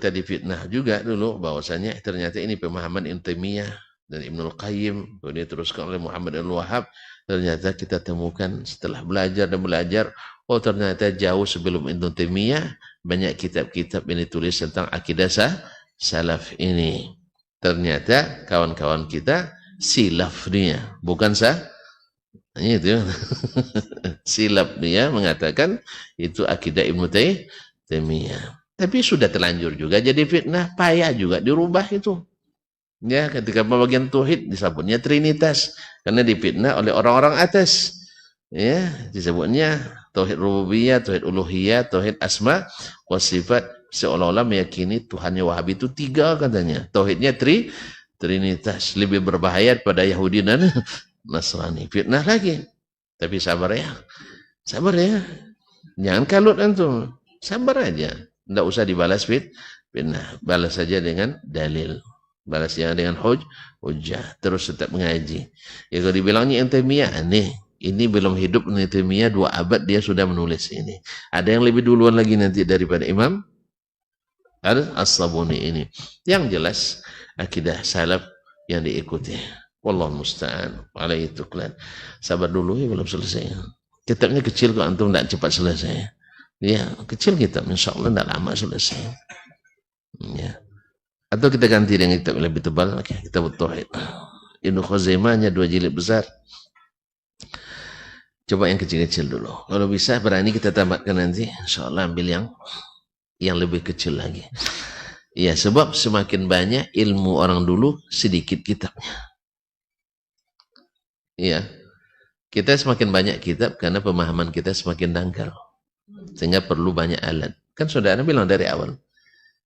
Tadi fitnah juga dulu bahwasanya ternyata ini pemahaman Ibnu Taimiyah dan Ibnul Qayyim, kemudian diteruskan oleh Muhammad Al-Wahhab. Ternyata kita temukan setelah belajar dan belajar, oh ternyata jauh sebelum Ibnu Taimiyah banyak kitab-kitab yang ditulis tentang akidah salaf ini. Ternyata kawan-kawan kita silaf dia, bukan itu. Silaf dia mengatakan itu akidah Ibnu Taimiyah. Tapi sudah terlanjur juga jadi fitnah, payah juga dirubah itu. Ya, ketika pembagian tauhid disebutnya trinitas karena difitnah oleh orang-orang atas. Ya, disebutnya tauhid rububiyah, tauhid uluhiyah, tauhid asma wa sifat, seolah-olah meyakini Tuhannya Wahabi itu 3 katanya. Tauhidnya trinitas, lebih berbahaya pada Yahudi dan Nasrani. Fitnah lagi. Tapi sabar ya. Sabar ya. Jangan kalut antum. Sabar aja. Tidak usah dibalas fitnah. Balas saja dengan dalil. Balas dengan hujjah. Terus tetap mengaji. Ya kalau dibilangnya Ibnu Taimiyah aneh. Ini belum hidup Ibnu Taimiyah 2 abad dia sudah menulis ini. Ada yang lebih duluan lagi nanti daripada Imam As-Sabuni ini. Yang jelas akidah salaf yang diikuti. Wallahu musta'an. Alaihi tuklan. Sabar dulu ya, belum selesai. Kitabnya kecil kok antum tidak cepat selesai. Ya, kecil kitab, insya Allah tidak lama selesai. Ya. Atau kita ganti dengan kitab lebih tebal, kitab Tauhid. Ibnu Khuzaimahnya 2 jilid besar. Coba yang kecil-kecil dulu. Kalau bisa berani kita tamatkan nanti, insya Allah ambil yang lebih kecil lagi. Ya, sebab semakin banyak ilmu orang dulu, sedikit kitabnya. Ya, kita semakin banyak kitab karena pemahaman kita semakin dangkal. Sehingga perlu banyak alat. Kan saudara bilang dari awal.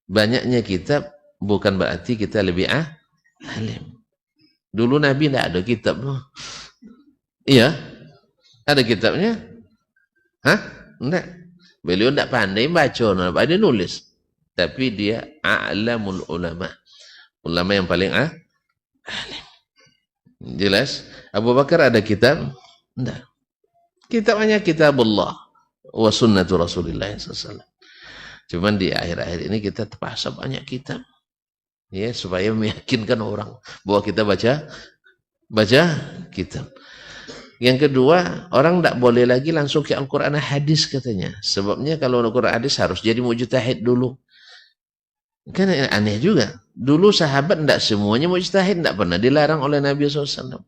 Banyaknya kitab bukan berarti kita lebih alim. Dulu Nabi tidak ada kitab. Iya. Ada kitabnya? Hah? Enggak. Beliau tidak pandai baca. Dia nulis. Tapi dia a'lamul ulama. Ulama yang paling alim. Jelas? Abu Bakar ada kitab? Enggak. Kitabnya kitabullah. Wa sunnatu Rasulillah SAW. Cuman di akhir-akhir ini kita terpaksa banyak kitab. Ya, supaya meyakinkan orang bahwa kita baca kitab. Yang kedua, orang tidak boleh lagi langsung ke Al-Quran hadis katanya. Sebabnya kalau Al-Quran hadis harus jadi mujtahid dulu. Kan aneh juga. Dulu sahabat tidak semuanya mujtahid, tidak pernah dilarang oleh Nabi SAW.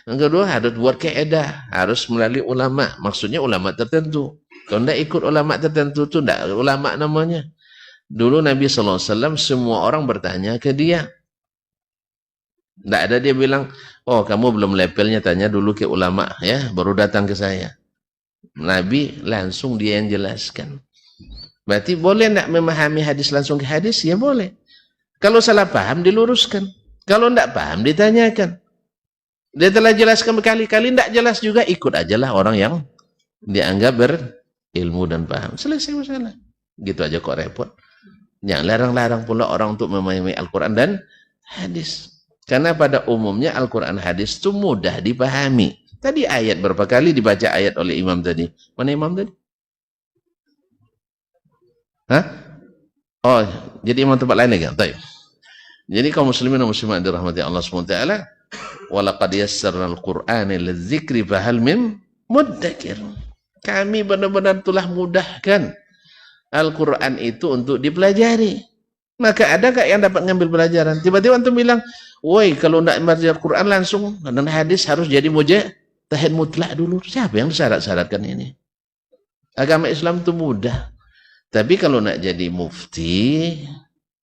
Yang kedua, harus buat kaidah, harus melalui ulama. Maksudnya ulama tertentu. Kalau tidak ikut ulama tertentu itu tidak ulama namanya. Dulu Nabi SAW semua orang bertanya ke dia. Tidak ada dia bilang, oh kamu belum levelnya, tanya dulu ke ulama ya, baru datang ke saya. Nabi langsung dia yang jelaskan. Berarti boleh tidak memahami hadis langsung ke hadis? Ya boleh. Kalau salah paham diluruskan. Kalau tidak paham ditanyakan. Dia telah jelaskan berkali-kali, tidak jelas juga, ikut ajalah orang yang dianggap berilmu dan paham. Selesai masalah. Gitu aja kok repot. Jangan larang-larang pula orang untuk memahami Al-Quran dan hadis. Karena pada umumnya Al-Quran hadis itu mudah dipahami. Tadi ayat berapa kali dibaca ayat oleh imam tadi? Mana imam tadi? Hah? Oh, jadi imam tempat lain lagi. Baik. Jadi kaum muslimin dan muslimat dirahmati Allah SWT. Walaqad yassarnal Qur'ana lidzikri fahal mim muddakir. Kami benar-benar telah mudahkan Al-Quran itu untuk dipelajari. Maka ada gak yang dapat ngambil pelajaran? Tiba-tiba antum bilang, woi kalau tidak baca Al-Quran langsung dan hadis harus jadi mujtahid mutlak dulu. Siapa yang syarat-syaratkan ini? Agama Islam itu mudah. Tapi kalau nak jadi mufti,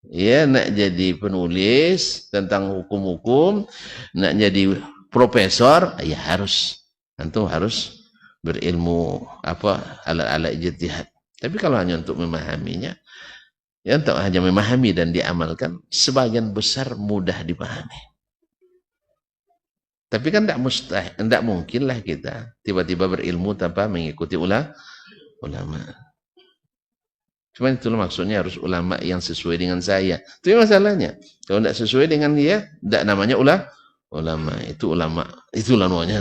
ya nak jadi penulis tentang hukum-hukum, nak jadi profesor, ya harus antum harus berilmu alat-alat ijtihad. Tapi kalau hanya untuk memahaminya, ya untuk hanya memahami dan diamalkan, sebagian besar mudah dipahami. Tapi kan tidak mungkinlah kita tiba-tiba berilmu tanpa mengikuti ulama. Cuma itulah maksudnya harus ulama yang sesuai dengan saya. Itu masalahnya. Kalau tidak sesuai dengan dia, tidak namanya ulama. Itu ulama. Itulah namanya.